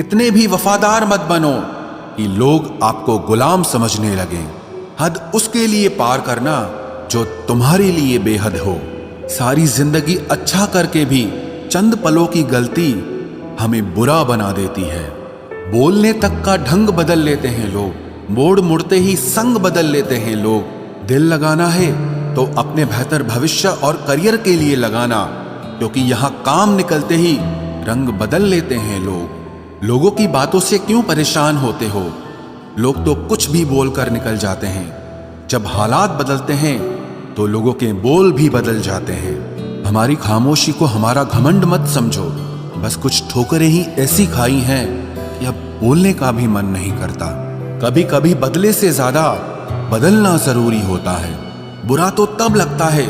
इतने भी वफादार मत बनो कि लोग आपको गुलाम समझने लगें। हद उसके लिए पार करना जो तुम्हारे लिए बेहद हो। सारी जिंदगी अच्छा करके भी चंद पलों की गलती हमें बुरा बना देती है। बोलने तक का ढंग बदल लेते हैं लोग, मोड़ मुड़ते ही संग बदल लेते हैं लोग। दिल लगाना है तो अपने बेहतर भविष्य और करियर के लिए लगाना, क्योंकि यहाँ काम निकलते ही रंग बदल लेते हैं लोग। लोगों की बातों से क्यों परेशान होते हो? लोग तो कुछ भी बोलकर निकल जाते हैं। जब हालात बदलते हैं तो लोगों के बोल भी बदल जाते हैं। हमारी खामोशी को हमारा घमंड मत समझो। बस कुछ ठोकरें ही ऐसी खाई हैं कि अब बोलने का भी मन नहीं करता। कभी कभी बदले से ज्यादा बदलना जरूरी होता है। बुरा तो तब लगता है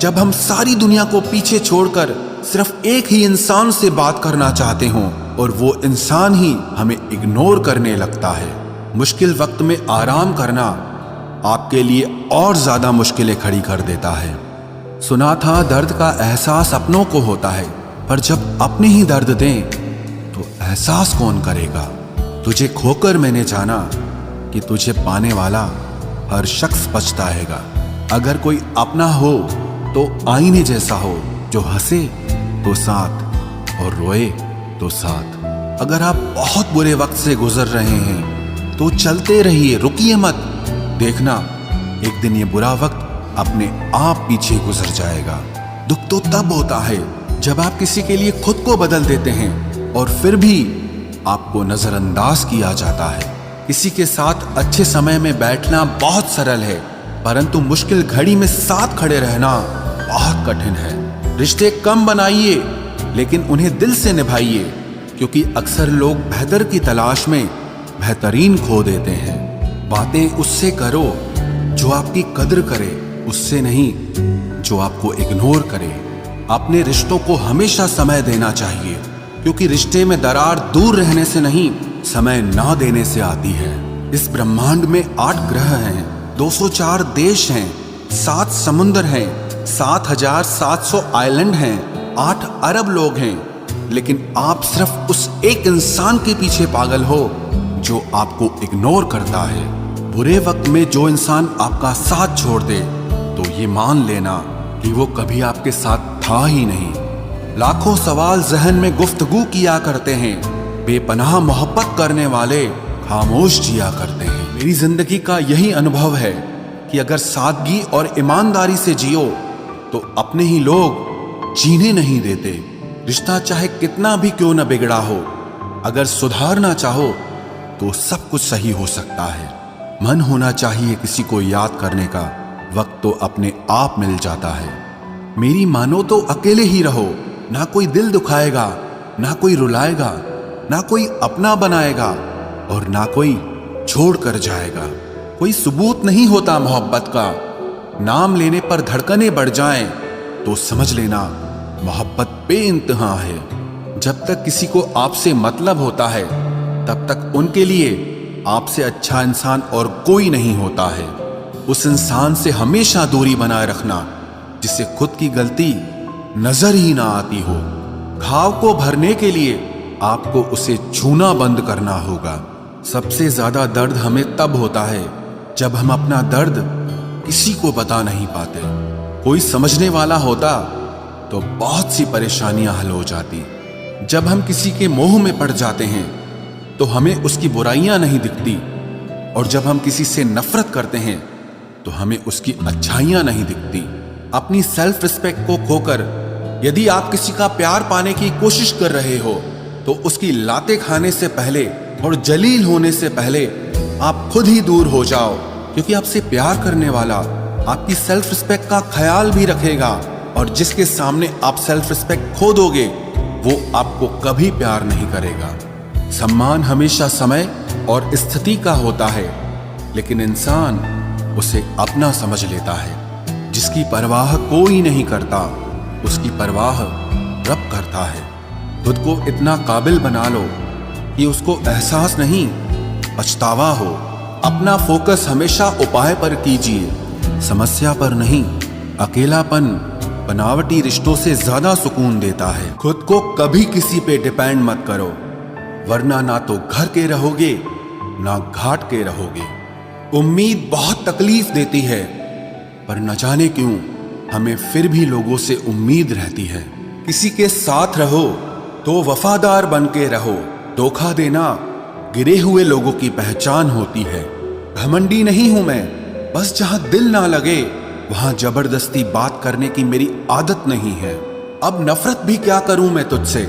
जब हम सारी दुनिया को पीछे छोड़कर सिर्फ एक ही इंसान से बात करना चाहते हों और वो इंसान ही हमें इग्नोर करने लगता है। मुश्किल वक्त में आराम करना आपके लिए और ज्यादा मुश्किलें खड़ी कर देता है। सुना था दर्द का एहसास अपनों को होता है, पर जब अपने ही दर्द दें तो एहसास कौन करेगा? तुझे खोकर मैंने जाना कि तुझे पाने वाला हर शख्स पछताएगा। अगर कोई अपना हो तो आईने जैसा हो, जो हंसे तो साथ और रोए तो साथ। अगर आप बहुत बुरे वक्त से गुजर रहे हैं तो चलते रहिए, रुकिए मत। देखना एक दिन ये बुरा वक्त अपने आप पीछे गुजर जाएगा। दुख तो तब होता है जब आप किसी के लिए खुद को बदल देते हैं और फिर भी आपको नजरअंदाज किया जाता है। किसी के साथ अच्छे समय में बैठना बहुत सरल है, परंतु मुश्किल घड़ी में साथ खड़े रहना बहुत कठिन है। रिश्ते कम बनाइए लेकिन उन्हें दिल से निभाइए, क्योंकि अक्सर लोग बेहतर की तलाश में बेहतरीन खो देते हैं। बातें उससे करो जो आपकी कद्र करे, उससे नहीं जो आपको इग्नोर करे। अपने रिश्तों को हमेशा समय देना चाहिए, क्योंकि रिश्ते में दरार दूर रहने से नहीं, समय ना देने से आती है। इस ब्रह्मांड में 8 ग्रह हैं, 204 देश हैं, 7 समुद्र हैं, 7,700 आइलैंड हैं, 8 अरब लोग हैं, लेकिन आप सिर्फ उस एक इंसान के पीछे पागल हो जो आपको इग्नोर करता है। बुरे वक्त में जो इंसान आपका साथ छोड़ दे तो ये मान लेना कि वो कभी आपके साथ था ही नहीं। लाखों सवाल जहन में गुफ्तगू किया करते हैं, बेपनाह मोहब्बत करने वाले खामोश जिया करते हैं। मेरी जिंदगी का यही अनुभव है कि अगर सादगी और ईमानदारी से जियो तो अपने ही लोग जीने नहीं देते। रिश्ता चाहे कितना भी क्यों न बिगड़ा हो, अगर सुधारना चाहो तो सब कुछ सही हो सकता है। मन होना चाहिए किसी को याद करने का, वक्त तो अपने आप मिल जाता है। मेरी मानो तो अकेले ही रहो, ना कोई दिल दुखाएगा, ना कोई रुलाएगा, ना कोई अपना बनाएगा और ना कोई छोड़ कर जाएगा। कोई सबूत नहीं होता मोहब्बत का, नाम लेने पर धड़कनें बढ़ जाएं तो समझ लेना मोहब्बत बेइंतहा है। जब तक किसी को आपसे मतलब होता है तब तक उनके लिए आपसे अच्छा इंसान और कोई नहीं होता है। उस इंसान से हमेशा दूरी बनाए रखना जिसे खुद की गलती नजर ही ना आती हो। घाव को भरने के लिए आपको उसे छूना बंद करना होगा। सबसे ज्यादा दर्द हमें तब होता है जब हम अपना दर्द किसी को बता नहीं पाते। कोई समझने वाला होता तो बहुत सी परेशानियां हल हो जाती। जब हम किसी के मोह में पड़ जाते हैं तो हमें उसकी बुराइयां नहीं दिखती, और जब हम किसी से नफरत करते हैं तो हमें उसकी अच्छाइयां नहीं दिखती। अपनी सेल्फ रिस्पेक्ट को खोकर यदि आप किसी का प्यार पाने की कोशिश कर रहे हो तो उसकी लातें खाने से पहले और जलील होने से पहले आप खुद ही दूर हो जाओ, क्योंकि आपसे प्यार करने वाला आपकी सेल्फ रिस्पेक्ट का ख्याल भी रखेगा, और जिसके सामने आप सेल्फ रिस्पेक्ट खो दोगे वो आपको कभी प्यार नहीं करेगा। सम्मान हमेशा समय और स्थिति का होता है, लेकिन इंसान उसे अपना समझ लेता है। जिसकी परवाह कोई नहीं करता उसकी परवाह रब करता है। खुद को इतना काबिल बना लो कि उसको एहसास नहीं पछतावा हो। अपना फोकस हमेशा उपाय पर कीजिए, समस्या पर नहीं। अकेलापन बनावटी रिश्तों से ज्यादा सुकून देता है। खुद को कभी किसी पे डिपेंड मत करो। वरना ना तो घर के रहोगे ना घाट के रहोगे। उम्मीद बहुत तकलीफ देती है, पर न जाने क्यों हमें फिर भी लोगों से उम्मीद रहती है। किसी के साथ रहो तो वफादार बन के रहो। धोखा देना गिरे हुए लोगों की पहचान होती है। घमंडी नहीं हूं मैं, बस जहां दिल ना लगे वहां जबरदस्ती बात करने की मेरी आदत नहीं है। अब नफरत भी क्या करूं मैं तुझसे,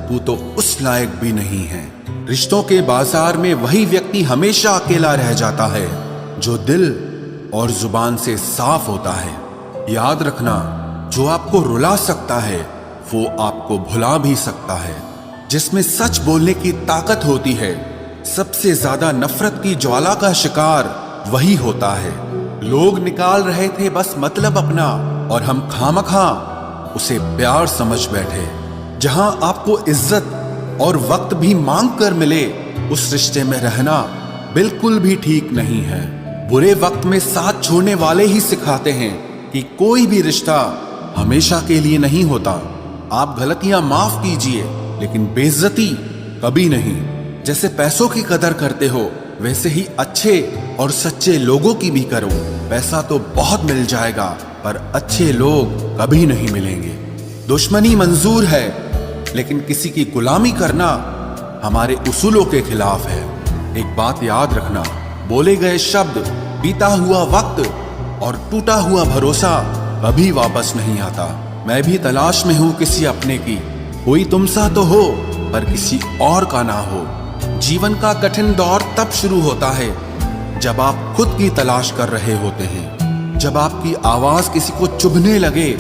तू तो उस लायक भी नहीं है। रिश्तों के बाजार में वही व्यक्ति हमेशा अकेला रह जाता है जो दिल और जुबान से साफ होता है। याद रखना, जो आपको रुला सकता है वो आपको भुला भी सकता है। जिसमें सच बोलने की ताकत होती है, सबसे ज्यादा नफरत की ज्वाला का शिकार वही होता है। लोग निकाल रहे थे बस मतलब अपना, और हम खामखा उसे प्यार समझ बैठे। जहां आपको इज्जत और वक्त भी मांग कर मिले, उस रिश्ते में रहना बिल्कुल भी ठीक नहीं है। बुरे वक्त में साथ छोड़ने वाले ही सिखाते हैं कि कोई भी रिश्ता हमेशा के लिए नहीं होता। आप गलतियां माफ कीजिए, लेकिन बेइज्जती कभी नहीं। जैसे पैसों की कदर करते हो, वैसे ही अच्छे और सच्चे लोगों की भी करो। पैसा तो बहुत मिल जाएगा, पर अच्छे लोग कभी नहीं मिलेंगे। दुश्मनी मंजूर है, लेकिन किसी की गुलामी करना हमारे उसूलों के खिलाफ है। एक बात याद रखना, बोले गए शब्द, बीता हुआ वक्त और टूटा हुआ भरोसा कभी वापस नहीं आता। मैं भी तलाश में हूं किसी अपने की। कोई तुमसा तो हो, पर किसी और का ना हो। जीवन का कठिन दौर तब शुरू होता है जब आप खुद की तलाश कर रहे होते हैं। जब आपकी आवाज किसी को चुभने लगे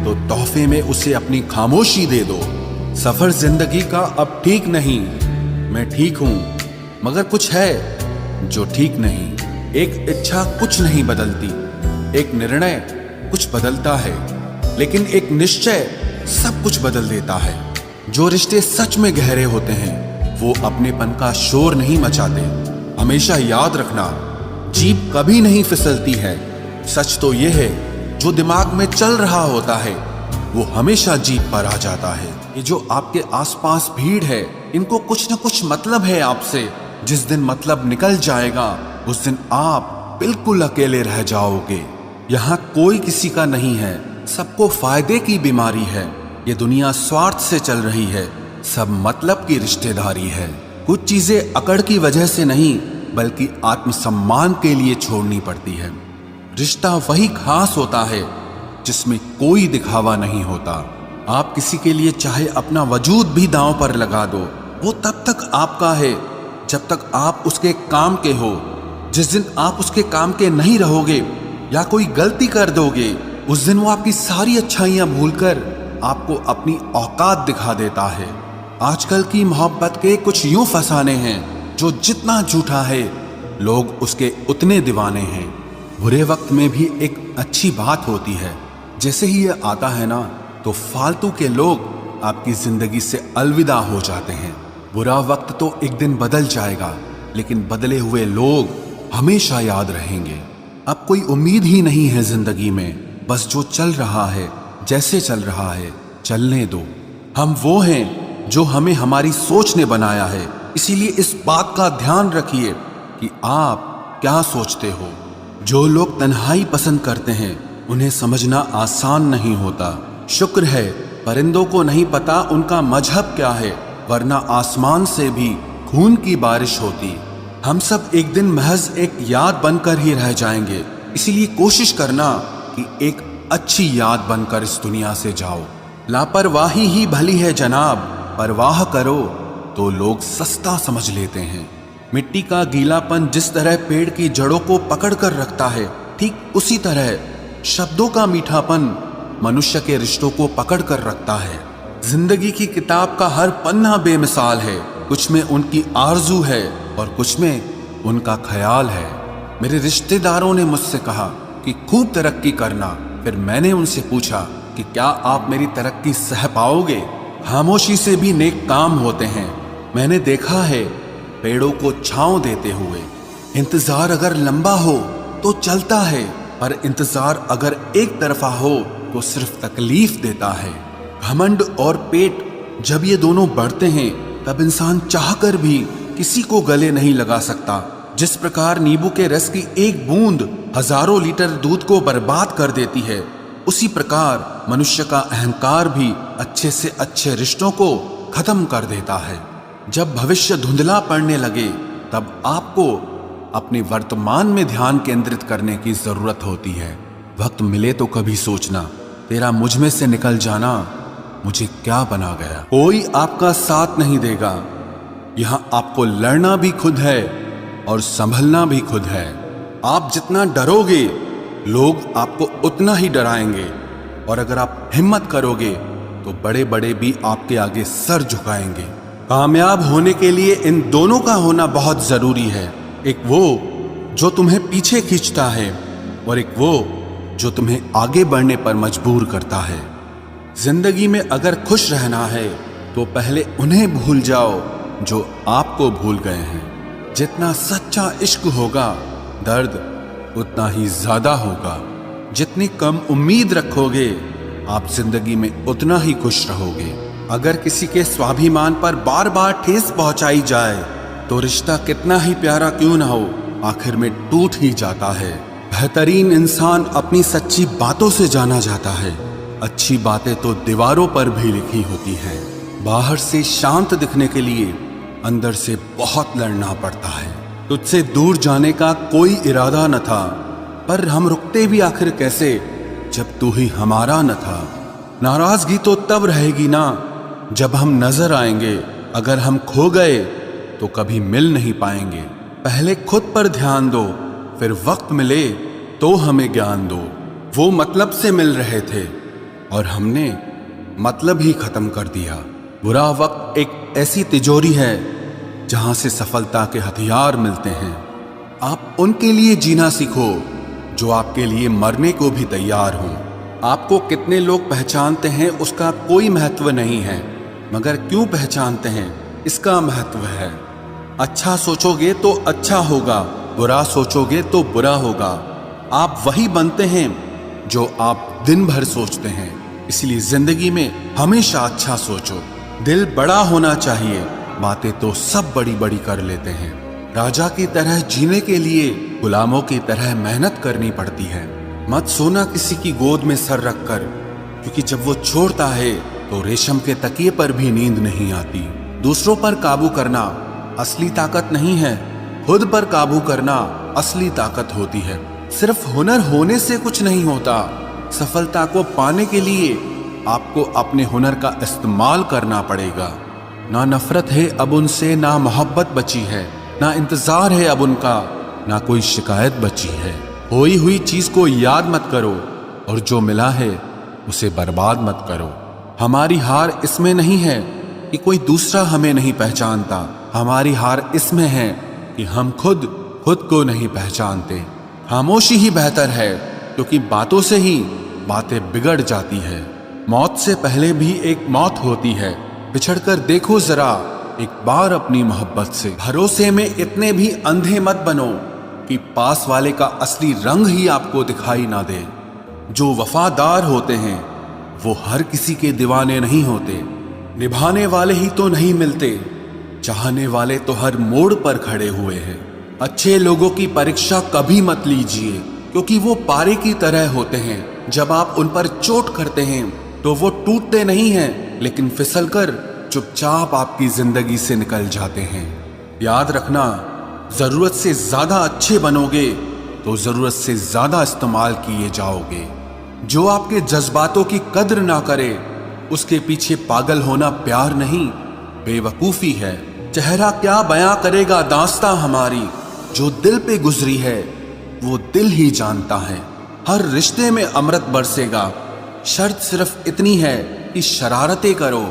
तो तोहफे में उसे अपनी खामोशी दे दो। सफर जिंदगी का अब ठीक नहीं, मैं ठीक हूं, मगर कुछ है जो ठीक नहीं। एक इच्छा कुछ नहीं बदलती, एक निर्णय कुछ बदलता है, लेकिन एक निश्चय सब कुछ बदल देता है। जो रिश्ते सच में गहरे होते हैं वो अपनेपन का शोर नहीं मचाते। हमेशा याद रखना, जीप कभी नहीं फिसलती है। सच तो यह है, जो दिमाग में चल रहा होता है वो हमेशा जीप पर आ जाता है। ये जो आपके आसपास भीड़ है, इनको कुछ न कुछ मतलब है आपसे। जिस दिन मतलब निकल जाएगा, उस दिन आप बिल्कुल अकेले रह जाओगे। यहाँ कोई किसी का नहीं है, सबको फायदे की बीमारी है। ये दुनिया स्वार्थ से चल रही है, सब मतलब की रिश्तेदारी है। कुछ चीजें अकड़ की वजह से नहीं, बल्कि आत्मसम्मान के लिए छोड़नी पड़ती है। रिश्ता वही खास होता है जिसमें कोई दिखावा नहीं होता। आप किसी के लिए चाहे अपना वजूद भी दांव पर लगा दो, वो तब तक आपका है जब तक आप उसके काम के हो। जिस दिन आप उसके काम के नहीं रहोगे या कोई गलती कर दोगे, उस दिन वो आपकी सारी अच्छाइयां भूलकर आपको अपनी औकात दिखा देता है। आजकल की मोहब्बत के कुछ यूं फसाने हैं, जो जितना झूठा है लोग उसके उतने दीवाने हैं। बुरे वक्त में भी एक अच्छी बात होती है। जैसे ही ये आता है ना, तो फालतू के लोग आपकी जिंदगी से अलविदा हो जाते हैं। बुरा वक्त तो एक दिन बदल जाएगा, लेकिन बदले हुए लोग हमेशा याद रहेंगे। अब कोई उम्मीद ही नहीं है जिंदगी में, बस जो चल रहा है, जैसे चल रहा है चलने दो। हम वो हैं जो हमें हमारी सोच ने बनाया है। इसीलिए इस बात का ध्यान रखिए कि आप क्या सोचते हो। जो लोग तन्हाई पसंद करते हैं, उन्हें समझना आसान नहीं होता। शुक्र है परिंदों को नहीं पता उनका मजहब क्या है, वरना आसमान से भी खून की बारिश होती। हम सब एक दिन महज एक याद बनकर ही रह जाएंगे। इसीलिए कोशिश करना कि एक अच्छी याद बनकर इस दुनिया से जाओ। लापरवाही ही भली है जनाब, परवाह करो तो लोग सस्ता समझ लेते हैं। मिट्टी का गीलापन जिस तरह पेड़ की जड़ों को पकड़ कर रखता है, ठीक उसी तरह शब्दों का मीठापन मनुष्य के रिश्तों को पकड़ कर रखता है। जिंदगी की किताब का हर पन्ना बेमिसाल है। कुछ में उनकी आरजू है और कुछ में उनका ख्याल है। मेरे रिश्तेदारों ने मुझसे कहा कि खूब तरक्की करना। फिर मैंने उनसे पूछा कि क्या आप मेरी तरक्की सह पाओगे? खामोशी से भी नेक काम होते हैं। मैंने देखा है पेड़ों को छांव देते हुए। इंतजार अगर लंबा हो तो चलता है, पर इंतजार अगर एक तरफा हो तो सिर्फ तकलीफ देता है। घमंड और पेट जब ये दोनों बढ़ते हैं तब इंसान चाहकर भी किसी को गले नहीं लगा सकता। जिस प्रकार नींबू के रस की एक बूंद हजारों लीटर दूध को बर्बाद कर देती है, उसी प्रकार मनुष्य का अहंकार भी अच्छे से अच्छे रिश्तों को खत्म कर देता है। जब भविष्य धुंधला पड़ने लगे तब आपको अपने वर्तमान में ध्यान केंद्रित करने की जरूरत होती है। वक्त मिले तो कभी सोचना, तेरा मुझ में से निकल जाना मुझे क्या बना गया। कोई आपका साथ नहीं देगा। यहां आपको लड़ना भी खुद है और संभलना भी खुद है। आप जितना डरोगे लोग आपको उतना ही डराएंगे, और अगर आप हिम्मत करोगे तो बड़े बड़े भी आपके आगे सर झुकाएंगे। कामयाब होने के लिए इन दोनों का होना बहुत जरूरी है। एक वो जो तुम्हें पीछे खींचता है, और एक वो जो तुम्हें आगे बढ़ने पर मजबूर करता है। जिंदगी में अगर खुश रहना है तो पहले उन्हें भूल जाओ जो आपको भूल गए हैं। जितना सच्चा इश्क होगा दर्द उतना ही ज्यादा होगा। जितनी कम उम्मीद रखोगे आप जिंदगी में उतना ही खुश रहोगे। अगर किसी के स्वाभिमान पर बार बार ठेस पहुंचाई जाए तो रिश्ता कितना ही प्यारा क्यों ना हो, आखिर में टूट ही जाता है। बेहतरीन इंसान अपनी सच्ची बातों से जाना जाता है। अच्छी बातें तो दीवारों पर भी लिखी होती हैं। बाहर से शांत दिखने के लिए अंदर से बहुत लड़ना पड़ता है। तुझसे दूर जाने का कोई इरादा न था, पर हम रुकते भी आखिर कैसे जब तू ही हमारा न था। नाराजगी तो तब रहेगी ना जब हम नजर आएंगे। अगर हम खो गए तो कभी मिल नहीं पाएंगे। पहले खुद पर ध्यान दो, फिर वक्त मिले तो हमें ज्ञान दो। वो मतलब से मिल रहे थे और हमने मतलब ही खत्म कर दिया। बुरा वक्त एक ऐसी तिजोरी है जहां से सफलता के हथियार मिलते हैं। आप उनके लिए जीना सीखो जो आपके लिए मरने को भी तैयार हों। आपको कितने लोग पहचानते हैं उसका कोई महत्व नहीं है, मगर क्यों पहचानते हैं इसका महत्व है। अच्छा सोचोगे तो अच्छा होगा, बुरा सोचोगे तो बुरा होगा। आप वही बनते हैं जो आप दिन भर सोचते हैं। इसलिए जिंदगी में हमेशा अच्छा सोचो। दिल बड़ा होना चाहिए, बातें तो सब बड़ी बड़ी कर लेते हैं। राजा की तरह जीने के लिए गुलामों की तरह मेहनत करनी पड़ती है। मत सोना किसी की गोद में सर रखकर, क्योंकि जब वो छोड़ता है तो रेशम के तकिए पर भी नींद नहीं आती। दूसरों पर काबू करना असली ताकत नहीं है, खुद पर काबू करना असली ताकत होती है। सिर्फ हुनर होने से कुछ नहीं होता। सफलता को पाने के लिए आपको अपने हुनर का इस्तेमाल करना पड़ेगा। ना नफरत है अब उनसे, ना मोहब्बत बची है, ना इंतजार है अब उनका, ना कोई शिकायत बची है। खोई हुई चीज को याद मत करो और जो मिला है उसे बर्बाद मत करो। हमारी हार इसमें नहीं है कि कोई दूसरा हमें नहीं पहचानता। हमारी हार इसमें है कि हम खुद को नहीं पहचानते। खामोशी ही बेहतर है, क्योंकि बातों से ही बातें बिगड़ जाती है। मौत से पहले भी एक मौत होती है। बिछड़कर देखो जरा एक बार अपनी मोहब्बत से। भरोसे में इतने भी अंधे मत बनो कि पास वाले का असली रंग ही आपको दिखाई ना दे। जो वफादार होते हैं वो हर किसी के दीवाने नहीं होते। निभाने वाले ही तो नहीं मिलते, चाहने वाले तो हर मोड़ पर खड़े हुए हैं। अच्छे लोगों की परीक्षा कभी मत लीजिए, क्योंकि वो पारे की तरह होते हैं। जब आप उन पर चोट करते हैं तो वो टूटते नहीं हैं, लेकिन फिसलकर चुपचाप आपकी जिंदगी से निकल जाते हैं। याद रखना, जरूरत से ज्यादा अच्छे बनोगे तो जरूरत से ज्यादा इस्तेमाल किए जाओगे। जो आपके जज्बातों की कद्र ना करे उसके पीछे पागल होना प्यार नहीं, बेवकूफी है। चेहरा क्या बयां करेगा दास्तां हमारी, जो दिल पे गुजरी है वो दिल ही जानता है। हर रिश्ते में अमृत बरसेगा, शर्त सिर्फ इतनी है कि शरारतें करो,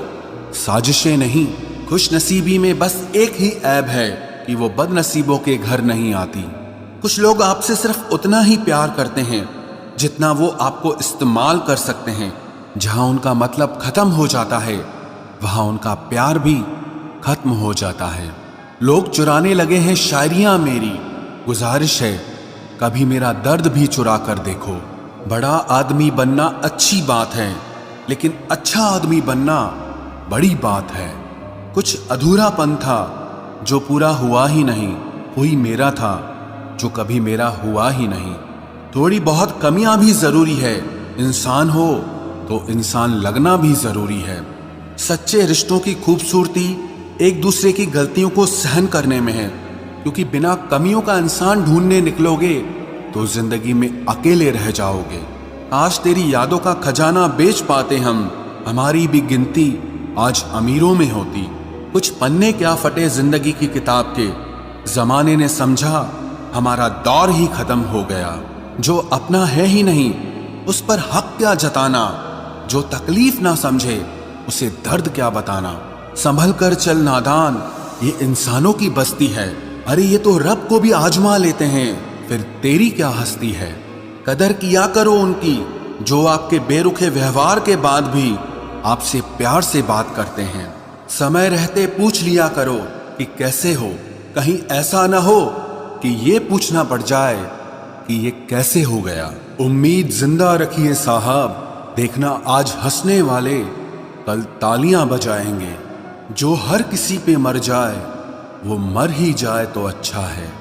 साजिशें नहीं। खुश नसीबी में बस एक ही ऐब है कि वो बदनसीबों के घर नहीं आती। कुछ लोग आपसे सिर्फ उतना ही प्यार करते हैं जितना वो आपको इस्तेमाल कर सकते हैं। जहां उनका मतलब खत्म हो जाता है वहां उनका प्यार भी खत्म हो जाता है। लोग चुराने लगे हैं शायरियां मेरी, गुजारिश है कभी मेरा दर्द भी चुरा कर देखो। बड़ा आदमी बनना अच्छी बात है, लेकिन अच्छा आदमी बनना बड़ी बात है। कुछ अधूरापन था जो पूरा हुआ ही नहीं, कोई मेरा था जो कभी मेरा हुआ ही नहीं। थोड़ी बहुत कमियां भी जरूरी है, इंसान हो तो इंसान लगना भी जरूरी है। सच्चे रिश्तों की खूबसूरती एक दूसरे की गलतियों को सहन करने में है, क्योंकि बिना कमियों का इंसान ढूंढने निकलोगे तो जिंदगी में अकेले रह जाओगे। आज तेरी यादों का खजाना बेच पाते हम, हमारी भी गिनती आज अमीरों में होती। कुछ पन्ने क्या फटे जिंदगी की किताब के, जमाने ने समझा हमारा दौर ही खत्म हो गया। जो अपना है ही नहीं उस पर हक क्या जताना, जो तकलीफ ना समझे उसे दर्द क्या बताना। संभल कर चल नादान, ये इंसानों की बस्ती है। अरे ये तो रब को भी आजमा लेते हैं, फिर तेरी क्या हस्ती है। कदर किया करो उनकी जो आपके बेरुखे व्यवहार के बाद भी आपसे प्यार से बात करते हैं। समय रहते पूछ लिया करो कि कैसे हो, कहीं ऐसा ना हो कि ये पूछना पड़ जाए कि ये कैसे हो गया। उम्मीद जिंदा रखिए साहब, देखना आज हंसने वाले कल तालियां बजाएंगे। जो हर किसी पे मर जाए वो मर ही जाए तो अच्छा है।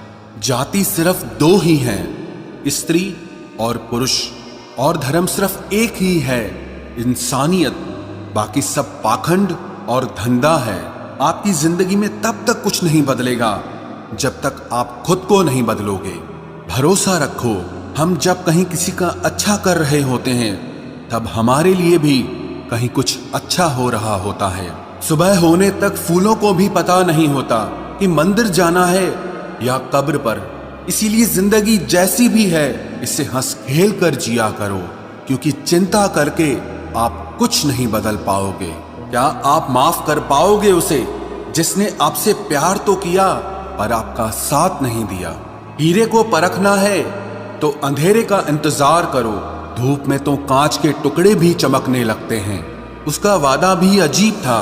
जाति सिर्फ दो ही हैं, स्त्री और पुरुष, और धर्म सिर्फ एक ही है, इंसानियत। बाकी सब पाखंड और धंधा है। आपकी जिंदगी में तब तक कुछ नहीं बदलेगा जब तक आप खुद को नहीं बदलोगे। भरोसा रखो, हम जब कहीं किसी का अच्छा कर रहे होते हैं तब हमारे लिए भी कहीं कुछ अच्छा हो रहा होता है। सुबह होने तक फूलों को भी पता नहीं होता कि मंदिर जाना है या कब्र पर। इसीलिए जिंदगी जैसी भी है इसे हंस खेल कर जिया करो, क्योंकि चिंता करके आप कुछ नहीं बदल पाओगे। क्या आप माफ कर पाओगे उसे जिसने आपसे प्यार तो किया पर आपका साथ नहीं दिया। हीरे को परखना है तो अंधेरे का इंतजार करो, धूप में तो कांच के टुकड़े भी चमकने लगते हैं। उसका वादा भी अजीब था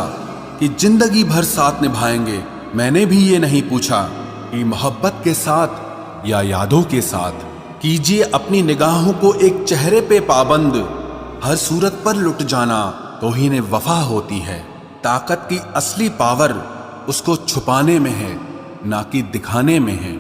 कि जिंदगी भर साथ निभाएंगे। मैंने भी ये नहीं पूछा कि मोहब्बत के साथ या यादों के साथ। कीजिए अपनी निगाहों को एक चेहरे पे पाबंद, हर सूरत पर लुट जाना तो ही ने वफा होती है। ताकत की असली पावर उसको छुपाने में है, ना कि दिखाने में है।